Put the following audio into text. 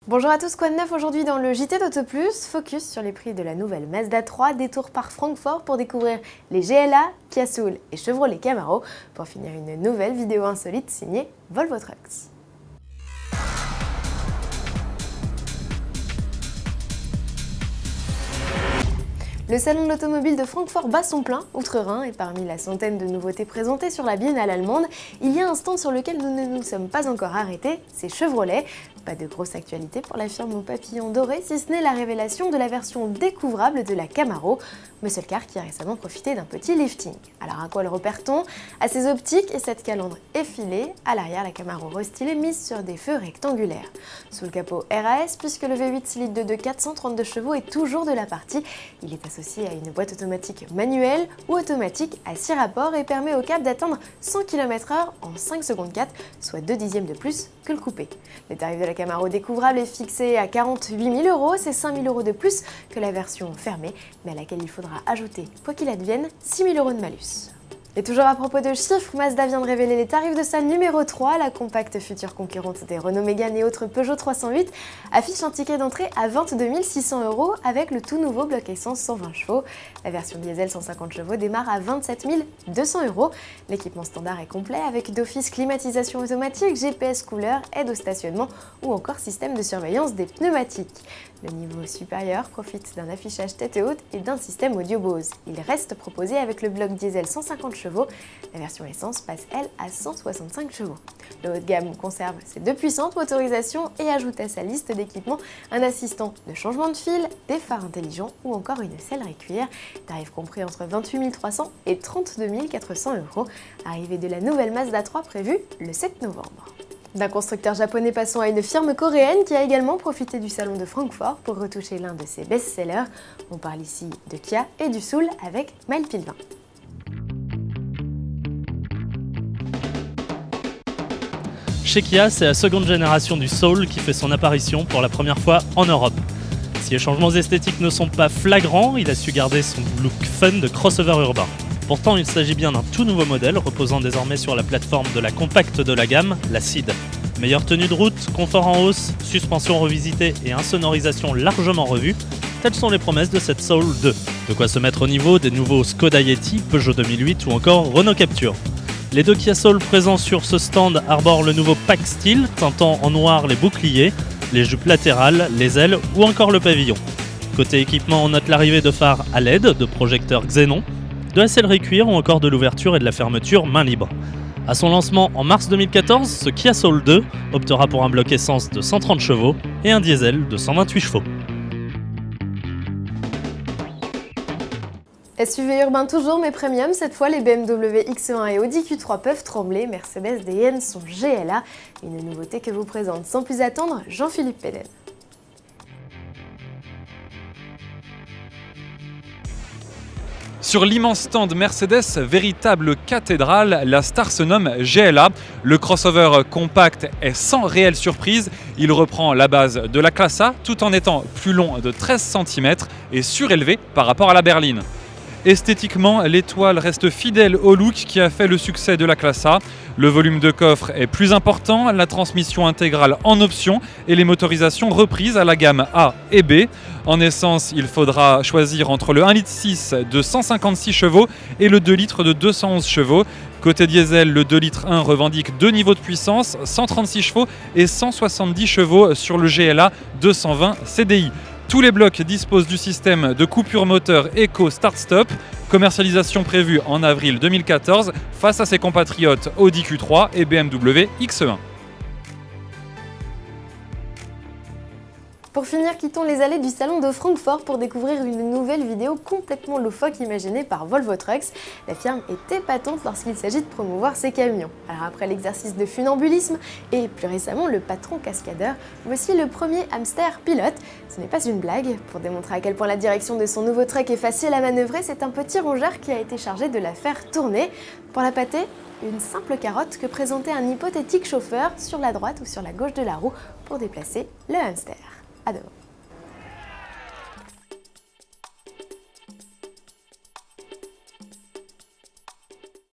Bonjour à tous, quoi de neuf aujourd'hui dans le JT d'Auto Plus? Focus sur les prix de la nouvelle Mazda 3, détour par Francfort pour découvrir les GLA, Kia Soul et Chevrolet Camaro. Pour finir, une nouvelle vidéo insolite signée Volvo Trucks. Le salon de l'automobile de Francfort bat son plein outre-Rhin et parmi la centaine de nouveautés présentées sur la biennale allemande, il y a un stand sur lequel nous ne nous sommes pas encore arrêtés, c'est Chevrolet. Pas de grosse actualité pour la firme au papillon doré, si ce n'est la révélation de la version découvrable de la Camaro, muscle car qui a récemment profité d'un petit lifting. Alors à quoi le repère-t-on? À ses optiques et cette calandre effilée, à l'arrière la Camaro restylée mise sur des feux rectangulaires. Sous le capot RAS, puisque le V8 6 litres de 432 chevaux est toujours de la partie, il est associé à une boîte automatique manuelle ou automatique à 6 rapports et permet au cab d'atteindre 100 km/h en 5 secondes 4, soit 2 dixièmes de plus que le coupé. Le tarif de la Camaro découvrable est fixé à 48 000 €, c'est 5 000 € de plus que la version fermée, mais à laquelle il faudra ajouter, quoi qu'il advienne, 6 000 € de malus. Et toujours à propos de chiffres, Mazda vient de révéler les tarifs de sa numéro 3, la compacte future concurrente des Renault Mégane et autres Peugeot 308, affiche un ticket d'entrée à 22 600 € avec le tout nouveau bloc essence 120 chevaux. La version diesel 150 chevaux démarre à 27 200 €. L'équipement standard est complet avec d'office climatisation automatique, GPS couleur, aide au stationnement ou encore système de surveillance des pneumatiques. Le niveau supérieur profite d'un affichage tête haute et d'un système audio Bose. Il reste proposé avec le bloc diesel 150 chevaux. La version essence passe, elle, à 165 chevaux. Le haut de gamme conserve ses deux puissantes motorisations et ajoute à sa liste d'équipements un assistant de changement de fil, des phares intelligents ou encore une sellerie cuir. Tarif compris entre 28 300 et 32 400 €. Arrivée de la nouvelle Mazda 3 prévue le 7 novembre. D'un constructeur japonais, passons à une firme coréenne qui a également profité du salon de Francfort pour retoucher l'un de ses best-sellers. On parle ici de Kia et du Soul avec Malepil 20. Chez Kia, c'est la seconde génération du Soul qui fait son apparition pour la première fois en Europe. Si les changements esthétiques ne sont pas flagrants, il a su garder son look fun de crossover urbain. Pourtant, il s'agit bien d'un tout nouveau modèle, reposant désormais sur la plateforme de la compacte de la gamme, la Ceed. Meilleure tenue de route, confort en hausse, suspension revisitée et insonorisation largement revue, telles sont les promesses de cette Soul 2. De quoi se mettre au niveau des nouveaux Skoda Yeti, Peugeot 2008 ou encore Renault Captur. Les deux Kia Soul présents sur ce stand arborent le nouveau pack style, teintant en noir les boucliers, les jupes latérales, les ailes ou encore le pavillon. Côté équipement, on note l'arrivée de phares à LED, de projecteurs Xenon, de la sellerie cuir ou encore de l'ouverture et de la fermeture main libre. À son lancement en mars 2014, ce Kia Soul 2 optera pour un bloc essence de 130 chevaux et un diesel de 128 chevaux. SUV urbain toujours mais premium, cette fois les BMW X1 et Audi Q3 peuvent trembler, Mercedes DN sont GLA, une nouveauté que vous présente sans plus attendre Jean-Philippe Péden. Sur l'immense stand Mercedes, véritable cathédrale, la star se nomme GLA. Le crossover compact est sans réelle surprise. Il reprend la base de la classe A tout en étant plus long de 13 cm et surélevé par rapport à la berline. Esthétiquement, l'étoile reste fidèle au look qui a fait le succès de la classe A. Le volume de coffre est plus important, la transmission intégrale en option et les motorisations reprises à la gamme A et B. En essence, il faudra choisir entre le 1,6 litre de 156 chevaux et le 2 litres de 211 chevaux. Côté diesel, le 2 litres 1 revendique deux niveaux de puissance, 136 chevaux et 170 chevaux sur le GLA 220 CDI. Tous les blocs disposent du système de coupure moteur Eco Start-Stop, commercialisation prévue en avril 2014 face à ses compatriotes Audi Q3 et BMW X1. Pour finir, quittons les allées du salon de Francfort pour découvrir une nouvelle vidéo complètement loufoque imaginée par Volvo Trucks. La firme est épatante lorsqu'il s'agit de promouvoir ses camions. Alors après l'exercice de funambulisme et plus récemment le patron cascadeur, voici le premier hamster pilote. Ce n'est pas une blague. Pour démontrer à quel point la direction de son nouveau truck est facile à manœuvrer, c'est un petit rongeur qui a été chargé de la faire tourner. Pour la pâter, une simple carotte que présentait un hypothétique chauffeur sur la droite ou sur la gauche de la roue pour déplacer le hamster. À demain.